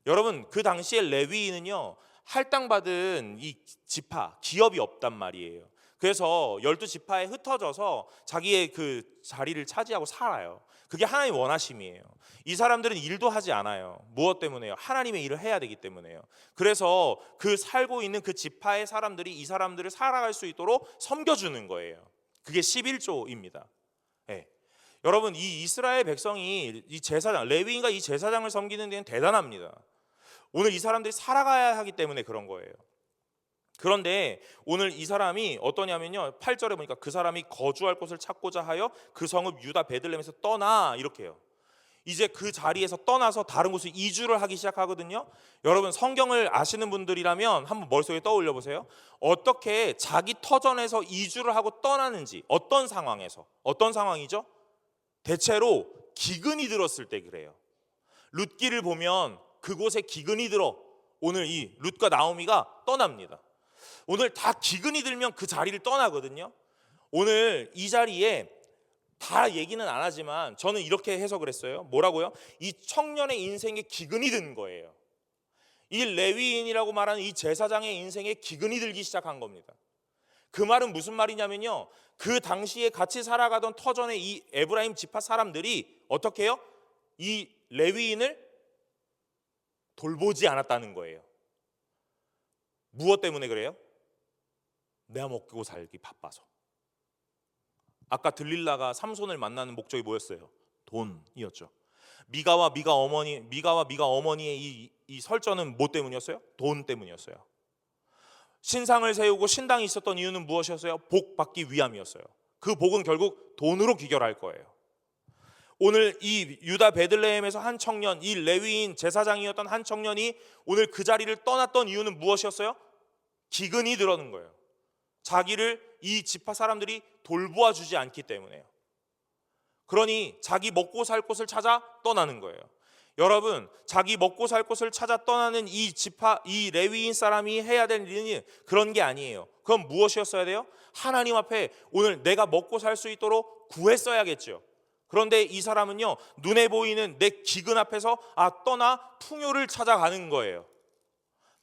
여러분, 그 당시에 레위인은요, 할당받은 이 지파, 기업이 없단 말이에요. 그래서 12지파에 흩어져서 자기의 그 자리를 차지하고 살아요. 그게 하나님 원하심이에요. 이 사람들은 일도 하지 않아요. 무엇 때문에요? 하나님의 일을 해야 되기 때문에요. 그래서 그 살고 있는 그 지파의 사람들이 이 사람들을 살아갈 수 있도록 섬겨주는 거예요. 그게 11조입니다. 네. 여러분, 이 이스라엘 백성이 이 제사장, 레위인과 이 제사장을 섬기는 데는 대단합니다. 오늘 이 사람들이 살아가야 하기 때문에 그런 거예요. 그런데 오늘 이 사람이 어떠냐면요, 8절에 보니까 그 사람이 거주할 곳을 찾고자 하여 그 성읍 유다 베들레헴에서 떠나 이렇게 해요. 이제 그 자리에서 떠나서 다른 곳에 이주를 하기 시작하거든요. 여러분, 성경을 아시는 분들이라면 한번 머릿속에 떠올려 보세요. 어떻게 자기 터전에서 이주를 하고 떠나는지, 어떤 상황에서, 어떤 상황이죠? 대체로 기근이 들었을 때 그래요. 룻기를 보면 그곳에 기근이 들어 오늘 이 룻과 나오미가 떠납니다. 오늘 다 기근이 들면 그 자리를 떠나거든요. 오늘 이 자리에 다 얘기는 안 하지만 저는 이렇게 해석을 했어요. 뭐라고요? 이 청년의 인생에 기근이 든 거예요. 이 레위인이라고 말하는 이 제사장의 인생에 기근이 들기 시작한 겁니다. 그 말은 무슨 말이냐면요, 그 당시에 같이 살아가던 터전의 이 에브라임 지파 사람들이 어떻게 해요? 이 레위인을 돌보지 않았다는 거예요. 무엇 때문에 그래요? 내가 먹고 살기 바빠서. 아까 들릴라가 삼손을 만나는 목적이 뭐였어요? 돈이었죠. 미가와 미가 어머니의 이 설전은 뭐 때문이었어요? 돈 때문이었어요. 신상을 세우고 신당이 있었던 이유는 무엇이었어요? 복 받기 위함이었어요. 그 복은 결국 돈으로 귀결할 거예요. 오늘 이 유다 베들레헴에서 한 청년, 이 레위인 제사장이었던 한 청년이 오늘 그 자리를 떠났던 이유는 무엇이었어요? 기근이 들었는 거예요. 자기를 이 지파 사람들이 돌보아 주지 않기 때문에요. 그러니 자기 먹고 살 곳을 찾아 떠나는 거예요. 여러분, 자기 먹고 살 곳을 찾아 떠나는 이 레위인 사람이 해야 될 일은 그런 게 아니에요. 그럼 무엇이었어야 돼요? 하나님 앞에 오늘 내가 먹고 살 수 있도록 구했어야겠죠. 그런데 이 사람은요, 눈에 보이는 내 기근 앞에서 떠나 풍요를 찾아가는 거예요.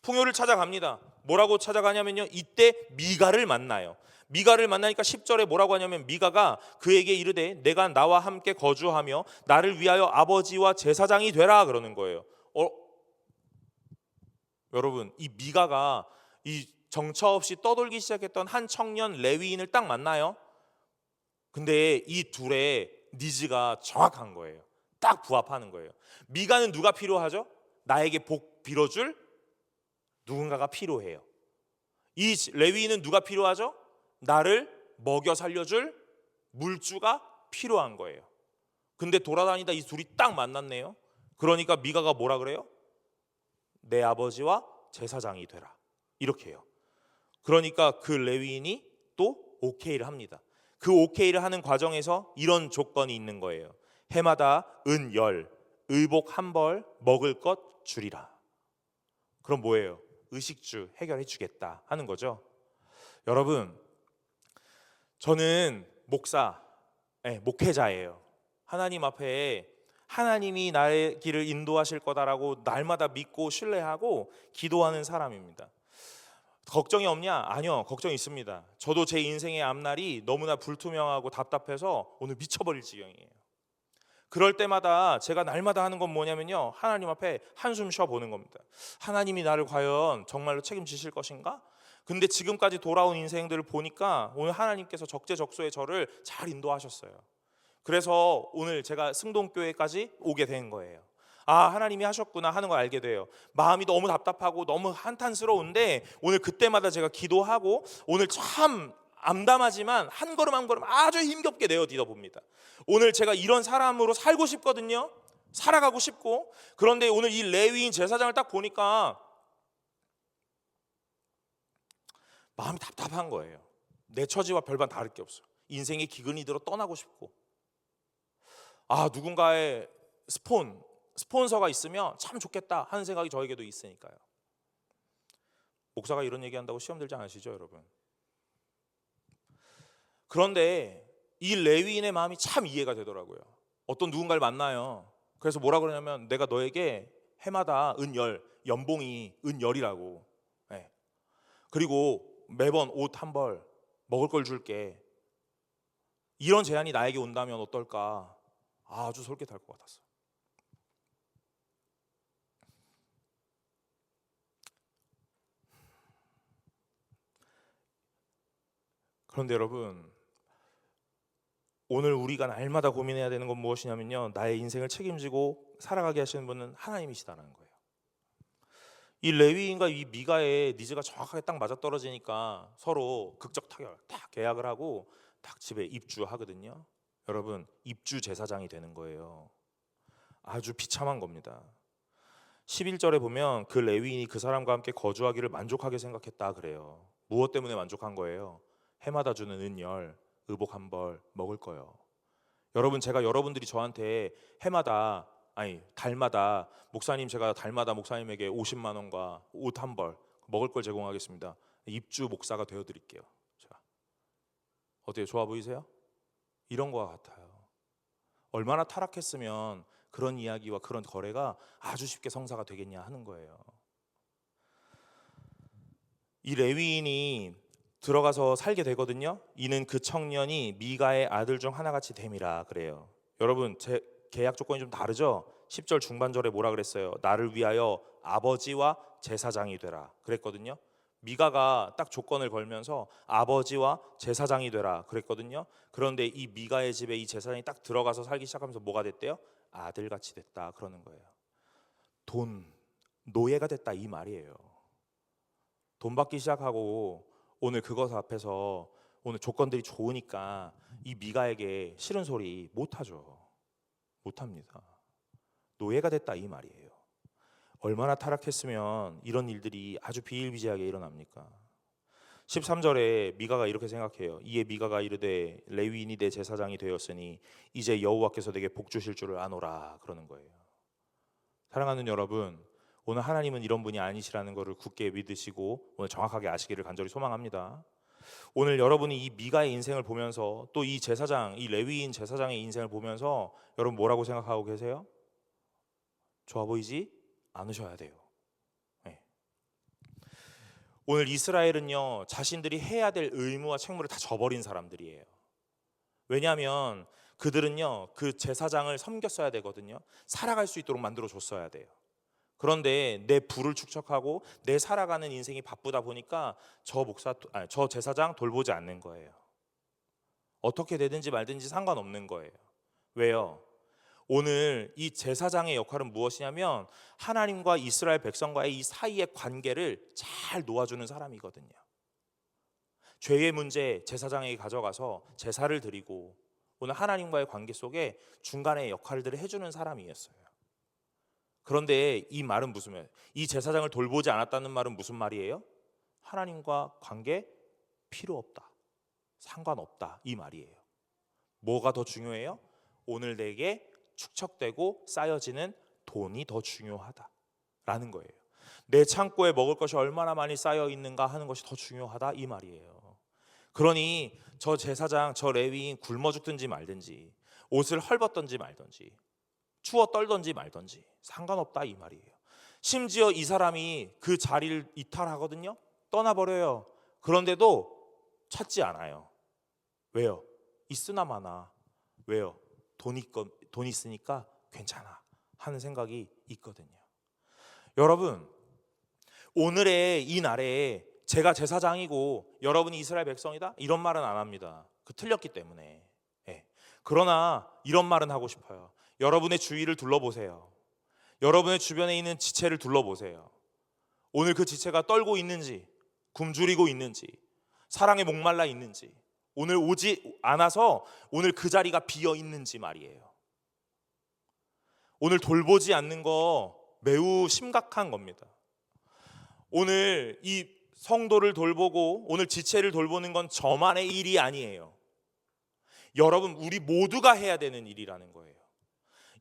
풍요를 찾아갑니다. 뭐라고 찾아가냐면요, 이때 미가를 만나요. 미가를 만나니까 10절에 뭐라고 하냐면, 미가가 그에게 이르되 내가 나와 함께 거주하며 나를 위하여 아버지와 제사장이 되라 그러는 거예요. 여러분, 이 미가가 이 정처 없이 떠돌기 시작했던 한 청년 레위인을 딱 만나요. 근데 이 둘의 니즈가 정확한 거예요. 딱 부합하는 거예요. 미가는 누가 필요하죠? 나에게 복 빌어줄 누군가가 필요해요. 이 레위인은 누가 필요하죠? 나를 먹여 살려줄 물주가 필요한 거예요. 근데 돌아다니다 이 둘이 딱 만났네요. 그러니까 미가가 뭐라 그래요? 내 아버지와 제사장이 되라, 이렇게 해요. 그러니까 그 레위인이 또 오케이를 합니다. 그 오케이를 하는 과정에서 이런 조건이 있는 거예요. 해마다 은 10, 의복 1벌, 먹을 것 주리라. 그럼 뭐예요? 의식주 해결해 주겠다 하는 거죠. 여러분, 저는 목회자예요. 하나님 앞에 하나님이 나의 길을 인도하실 거다라고 날마다 믿고 신뢰하고 기도하는 사람입니다. 걱정이 없냐? 아니요, 걱정이 있습니다. 저도 제 인생의 앞날이 너무나 불투명하고 답답해서 오늘 미쳐버릴 지경이에요. 그럴 때마다 제가 날마다 하는 건 뭐냐면요, 하나님 앞에 한숨 쉬어보는 겁니다. 하나님이 나를 과연 정말로 책임지실 것인가? 근데 지금까지 돌아온 인생들을 보니까 오늘 하나님께서 적재적소에 저를 잘 인도하셨어요. 그래서 오늘 제가 승동교회까지 오게 된 거예요. 하나님이 하셨구나 하는 걸 알게 돼요. 마음이 너무 답답하고 너무 한탄스러운데 오늘 그때마다 제가 기도하고 오늘 참 암담하지만 한 걸음 한 걸음 아주 힘겹게 내어디뎌 봅니다. 오늘 제가 이런 사람으로 살고 싶거든요. 살아가고 싶고. 그런데 오늘 이 레위인 제사장을 딱 보니까 마음이 답답한 거예요. 내 처지와 별반 다를 게 없어요. 인생의 기근이 들어 떠나고 싶고, 누군가의 스폰서가 있으면 참 좋겠다 하는 생각이 저에게도 있으니까요. 목사가 이런 얘기한다고 시험 들지 않으시죠, 여러분? 그런데 이 레위인의 마음이 참 이해가 되더라고요. 어떤 누군가를 만나요. 그래서 뭐라 그러냐면, 내가 너에게 해마다 은10, 연봉이 은10이라고. 네. 그리고 매번 옷 1벌, 먹을 걸 줄게. 이런 제안이 나에게 온다면 어떨까? 아주 솔깃할 것 같았어요. 그런데 여러분, 오늘 우리가 날마다 고민해야 되는 건 무엇이냐면요, 나의 인생을 책임지고 살아가게 하시는 분은 하나님이시다는 거예요. 이 레위인과 이 미가의 니즈가 정확하게 딱 맞아떨어지니까 서로 극적 타결, 딱 계약을 하고 딱 집에 입주하거든요. 여러분, 입주 제사장이 되는 거예요. 아주 비참한 겁니다. 11절에 보면 그 레위인이 그 사람과 함께 거주하기를 만족하게 생각했다 그래요. 무엇 때문에 만족한 거예요? 해마다 주는 은10, 의복 1벌, 먹을 거요. 여러분, 제가 여러분들이 저한테 달마다 목사님, 제가 달마다 목사님에게 50만 원과 옷 1벌, 먹을 걸 제공하겠습니다. 입주 목사가 되어 드릴게요. 자, 어때요? 좋아 보이세요? 이런 거와 같아요. 얼마나 타락했으면 그런 이야기와 그런 거래가 아주 쉽게 성사가 되겠냐 하는 거예요. 이 레위인이 들어가서 살게 되거든요. 이는 그 청년이 미가의 아들 중 하나같이 됨이라 그래요. 여러분, 제 계약 조건이 좀 다르죠? 10절 중반절에 뭐라 그랬어요? 나를 위하여 아버지와 제사장이 되라 그랬거든요. 미가가 딱 조건을 걸면서 아버지와 제사장이 되라 그랬거든요. 그런데 이 미가의 집에 이 제사장이 딱 들어가서 살기 시작하면서 뭐가 됐대요? 아들같이 됐다 그러는 거예요. 노예가 됐다 이 말이에요. 돈 받기 시작하고 오늘 그것 앞에서 오늘 조건들이 좋으니까 이 미가에게 싫은 소리 못하죠. 못합니다. 노예가 됐다 이 말이에요. 얼마나 타락했으면 이런 일들이 아주 비일비재하게 일어납니까? 13절에 미가가 이렇게 생각해요. 이에 미가가 이르되 레위인이 내 제사장이 되었으니 이제 여호와께서 내게 복 주실 줄을 아노라 그러는 거예요. 사랑하는 여러분, 오늘 하나님은 이런 분이 아니시라는 것을 굳게 믿으시고 오늘 정확하게 아시기를 간절히 소망합니다. 오늘 여러분이 이 미가의 인생을 보면서 또 이 제사장, 이 레위인 제사장의 인생을 보면서 여러분 뭐라고 생각하고 계세요? 좋아 보이지 않으셔야 돼요. 네. 오늘 이스라엘은요, 자신들이 해야 될 의무와 책무를 다 저버린 사람들이에요. 왜냐하면 그들은요, 그 제사장을 섬겼어야 되거든요. 살아갈 수 있도록 만들어 줬어야 돼요. 그런데 내 부를 축적하고 내 살아가는 인생이 바쁘다 보니까 저 제사장 돌보지 않는 거예요. 어떻게 되든지 말든지 상관없는 거예요. 왜요? 오늘 이 제사장의 역할은 무엇이냐면 하나님과 이스라엘 백성과의 이 사이의 관계를 잘 놓아주는 사람이거든요. 죄의 문제 제사장에게 가져가서 제사를 드리고 오늘 하나님과의 관계 속에 중간에 역할들을 해주는 사람이었어요. 그런데 이 말은 무슨 말이에요? 이 제사장을 돌보지 않았다는 말은 무슨 말이에요? 하나님과 관계 필요 없다, 상관없다, 이 말이에요. 뭐가 더 중요해요? 오늘 내게 축적되고 쌓여지는 돈이 더 중요하다라는 거예요. 내 창고에 먹을 것이 얼마나 많이 쌓여 있는가 하는 것이 더 중요하다, 이 말이에요. 그러니 저 제사장, 저 레위인 굶어 죽든지 말든지 옷을 헐벗든지 말든지 추워 떨든지 말든지 상관없다, 이 말이에요. 심지어 이 사람이 그 자리를 이탈하거든요. 떠나버려요. 그런데도 찾지 않아요. 왜요? 있으나 마나. 왜요? 돈 있으니까 괜찮아 하는 생각이 있거든요. 여러분, 오늘의 이 날에 제가 제사장이고 여러분이 이스라엘 백성이다? 이런 말은 안 합니다. 그 틀렸기 때문에. 네. 그러나 이런 말은 하고 싶어요. 여러분의 주위를 둘러보세요. 여러분의 주변에 있는 지체를 둘러보세요. 오늘 그 지체가 떨고 있는지, 굶주리고 있는지, 사랑에 목말라 있는지, 오늘 오지 않아서 오늘 그 자리가 비어 있는지 말이에요. 오늘 돌보지 않는 거 매우 심각한 겁니다. 오늘 이 성도를 돌보고 오늘 지체를 돌보는 건 저만의 일이 아니에요. 여러분, 우리 모두가 해야 되는 일이라는 거예요.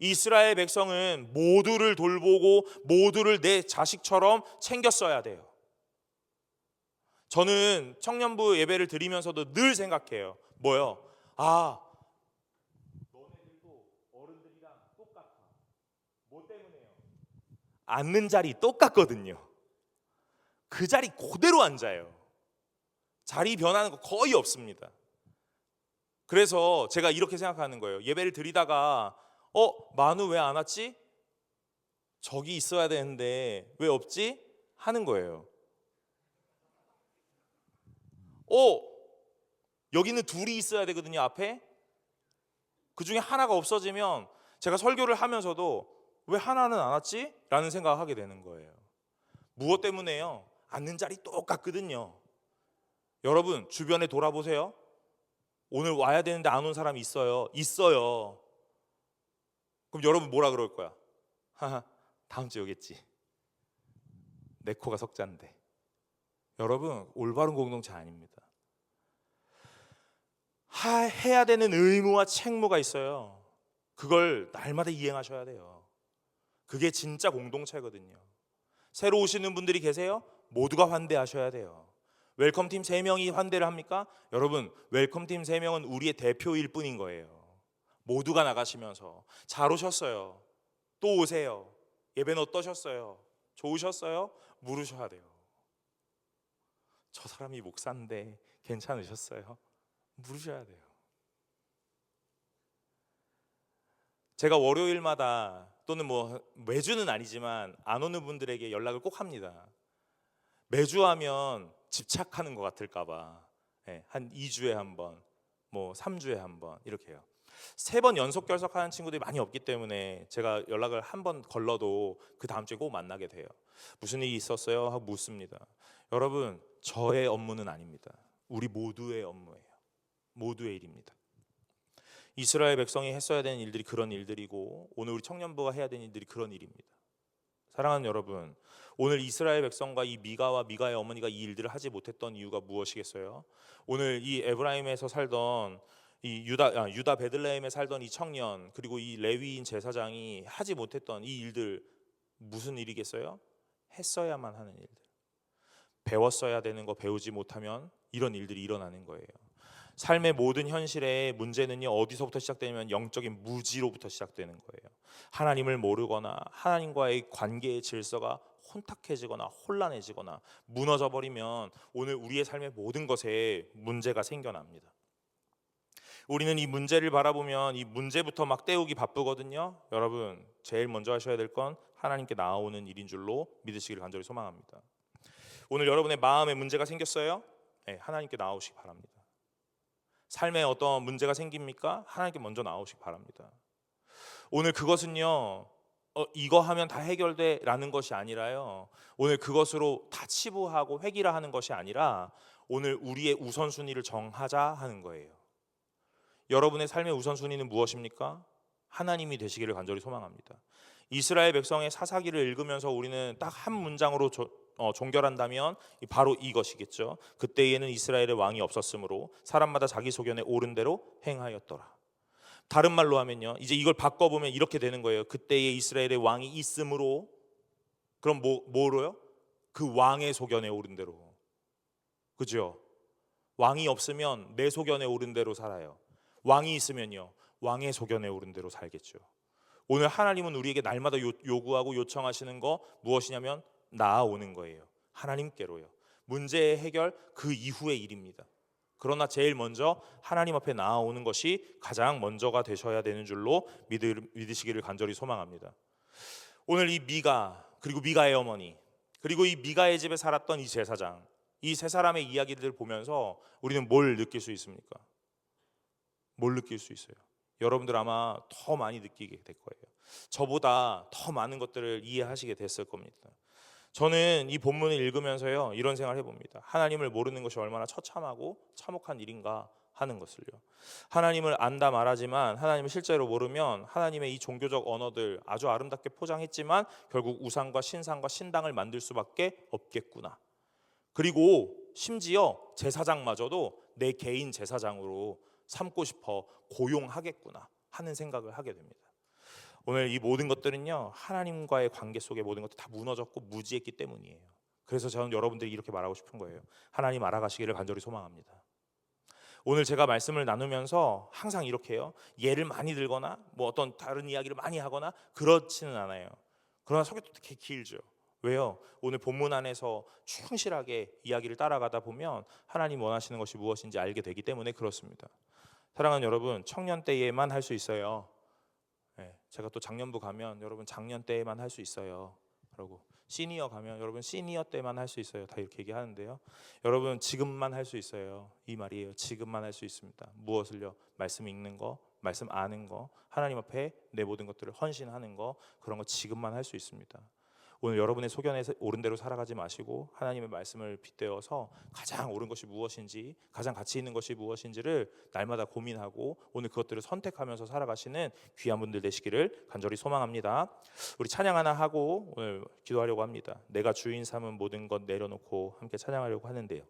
이스라엘 백성은 모두를 돌보고 모두를 내 자식처럼 챙겼어야 돼요. 저는 청년부 예배를 드리면서도 늘 생각해요. 뭐요? 너네들도 어른들이랑 똑같아. 뭐 때문에요? 앉는 자리 똑같거든요. 그 자리 그대로 앉아요. 자리 변하는 거 거의 없습니다. 그래서 제가 이렇게 생각하는 거예요. 예배를 드리다가 만우 왜 안 왔지? 저기 있어야 되는데 왜 없지? 하는 거예요. 여기는 둘이 있어야 되거든요, 앞에. 그 중에 하나가 없어지면 제가 설교를 하면서도 왜 하나는 안 왔지? 라는 생각을 하게 되는 거예요. 무엇 때문에요? 앉는 자리 똑같거든요. 여러분, 주변에 돌아보세요. 오늘 와야 되는데 안 온 사람이 있어요. 그럼 여러분 뭐라 그럴 거야? 하하, 다음 주에 오겠지. 내 코가 석자인데. 여러분, 올바른 공동체 아닙니다. 해야 되는 의무와 책무가 있어요. 그걸 날마다 이행하셔야 돼요. 그게 진짜 공동체거든요. 새로 오시는 분들이 계세요? 모두가 환대하셔야 돼요. 웰컴팀 3명이 환대를 합니까? 여러분, 웰컴팀 3명은 우리의 대표일 뿐인 거예요. 모두가 나가시면서 잘 오셨어요. 또 오세요. 예배는 어떠셨어요? 좋으셨어요? 물으셔야 돼요. 저 사람이 목사인데 괜찮으셨어요? 물으셔야 돼요. 제가 월요일마다 또는 매주는 아니지만 안 오는 분들에게 연락을 꼭 합니다. 매주 하면 집착하는 것 같을까 봐. 한 2주에 한 번, 3주에 한 번 이렇게 해요. 3번 연속 결석하는 친구들이 많이 없기 때문에 제가 연락을 한 번 걸러도 그 다음 주에 꼭 만나게 돼요. 무슨 일이 있었어요? 하고 묻습니다. 여러분, 저의 업무는 아닙니다. 우리 모두의 업무예요. 모두의 일입니다. 이스라엘 백성이 했어야 되는 일들이 그런 일들이고 오늘 우리 청년부가 해야 되는 일들이 그런 일입니다. 사랑하는 여러분, 오늘 이스라엘 백성과 이 미가와 미가의 어머니가 이 일들을 하지 못했던 이유가 무엇이겠어요? 오늘 이 에브라임에서 살던 이 유다 베들레헴에 살던 이 청년, 그리고 이 레위인 제사장이 하지 못했던 이 일들, 무슨 일이겠어요? 했어야만 하는 일들. 배웠어야 되는 거 배우지 못하면 이런 일들이 일어나는 거예요. 삶의 모든 현실의 문제는요, 어디서부터 시작되냐면 영적인 무지로부터 시작되는 거예요. 하나님을 모르거나 하나님과의 관계의 질서가 혼탁해지거나 혼란해지거나 무너져 버리면 오늘 우리의 삶의 모든 것에 문제가 생겨납니다. 우리는 이 문제를 바라보면 이 문제부터 막 때우기 바쁘거든요. 여러분, 제일 먼저 하셔야 될 건 하나님께 나아오는 일인 줄로 믿으시기를 간절히 소망합니다. 오늘 여러분의 마음에 문제가 생겼어요? 네, 하나님께 나아오시기 바랍니다. 삶에 어떤 문제가 생깁니까? 하나님께 먼저 나아오시기 바랍니다. 오늘 그것은요, 이거 하면 다 해결돼 라는 것이 아니라요, 오늘 그것으로 다 치부하고 회귀라 하는 것이 아니라 오늘 우리의 우선순위를 정하자 하는 거예요. 여러분의 삶의 우선순위는 무엇입니까? 하나님이 되시기를 간절히 소망합니다. 이스라엘 백성의 사사기를 읽으면서 우리는 딱 한 문장으로 종결한다면 바로 이것이겠죠. 그때에는 이스라엘의 왕이 없었으므로 사람마다 자기 소견에 옳은 대로 행하였더라. 다른 말로 하면요, 이제 이걸 바꿔보면 이렇게 되는 거예요. 그때에 이스라엘의 왕이 있으므로, 그럼 뭐로요? 그 왕의 소견에 옳은 대로. 그죠? 왕이 없으면 내 소견에 옳은 대로 살아요. 왕이 있으면요, 왕의 소견에 옳은 대로 살겠죠. 오늘 하나님은 우리에게 날마다 요구하고 요청하시는 거 무엇이냐면 나아오는 거예요. 하나님께로요. 문제의 해결 그 이후의 일입니다. 그러나 제일 먼저 하나님 앞에 나아오는 것이 가장 먼저가 되셔야 되는 줄로 믿으시기를 간절히 소망합니다. 오늘 이 미가, 그리고 미가의 어머니, 그리고 이 미가의 집에 살았던 이 제사장, 이 세 사람의 이야기들을 보면서 우리는 뭘 느낄 수 있습니까? 뭘 느낄 수 있어요? 여러분들 아마 더 많이 느끼게 될 거예요. 저보다 더 많은 것들을 이해하시게 됐을 겁니다. 저는 이 본문을 읽으면서요, 이런 생각을 해봅니다. 하나님을 모르는 것이 얼마나 처참하고 참혹한 일인가 하는 것을요. 하나님을 안다 말하지만 하나님을 실제로 모르면 하나님의 이 종교적 언어들 아주 아름답게 포장했지만 결국 우상과 신상과 신당을 만들 수밖에 없겠구나. 그리고 심지어 제사장마저도 내 개인 제사장으로 삼고 싶어 고용하겠구나 하는 생각을 하게 됩니다. 오늘 이 모든 것들은요, 하나님과의 관계 속에 모든 것들이 다 무너졌고 무지했기 때문이에요. 그래서 저는 여러분들이 이렇게 말하고 싶은 거예요. 하나님 알아가시기를 간절히 소망합니다. 오늘 제가 말씀을 나누면서 항상 이렇게 해요. 예를 많이 들거나 뭐 어떤 다른 이야기를 많이 하거나 그렇지는 않아요. 그러나 설교도 되게 길죠. 왜요? 오늘 본문 안에서 충실하게 이야기를 따라가다 보면 하나님 원하시는 것이 무엇인지 알게 되기 때문에 그렇습니다. 사랑하는 여러분, 청년 때에만 할 수 있어요. 제가 또 작년부 가면 여러분 작년 때에만 할 수 있어요. 그리고 시니어 가면 여러분 시니어 때만 할 수 있어요. 다 이렇게 얘기하는데요. 여러분 지금만 할 수 있어요. 이 말이에요. 지금만 할 수 있습니다. 무엇을요? 말씀 읽는 거, 말씀 아는 거, 하나님 앞에 내 모든 것들을 헌신하는 거, 그런 거 지금만 할 수 있습니다. 오늘 여러분의 소견에 옳은 대로 살아가지 마시고 하나님의 말씀을 빗대어서 가장 옳은 것이 무엇인지, 가장 가치 있는 것이 무엇인지를 날마다 고민하고 오늘 그것들을 선택하면서 살아가시는 귀한 분들 되시기를 간절히 소망합니다. 우리 찬양 하나 하고 오늘 기도하려고 합니다. 내가 주인 삼은 모든 것 내려놓고 함께 찬양하려고 하는데요.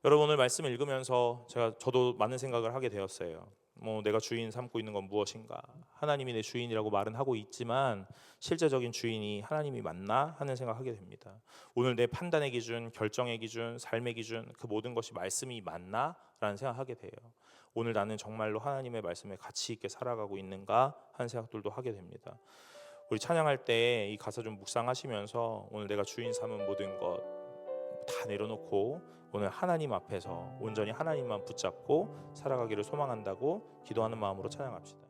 여러분 오늘 말씀을 읽으면서 저도 많은 생각을 하게 되었어요. 내가 주인 삼고 있는 건 무엇인가? 하나님이 내 주인이라고 말은 하고 있지만 실제적인 주인이 하나님이 맞나 하는 생각하게 됩니다. 오늘 내 판단의 기준, 결정의 기준, 삶의 기준 그 모든 것이 말씀이 맞나? 라는 생각하게 돼요. 오늘 나는 정말로 하나님의 말씀에 가치 있게 살아가고 있는가 하는 생각들도 하게 됩니다. 우리 찬양할 때 이 가사 좀 묵상하시면서 오늘 내가 주인 삼은 모든 것 다 내려놓고 오늘 하나님 앞에서 온전히 하나님만 붙잡고 살아가기를 소망한다고 기도하는 마음으로 찬양합시다.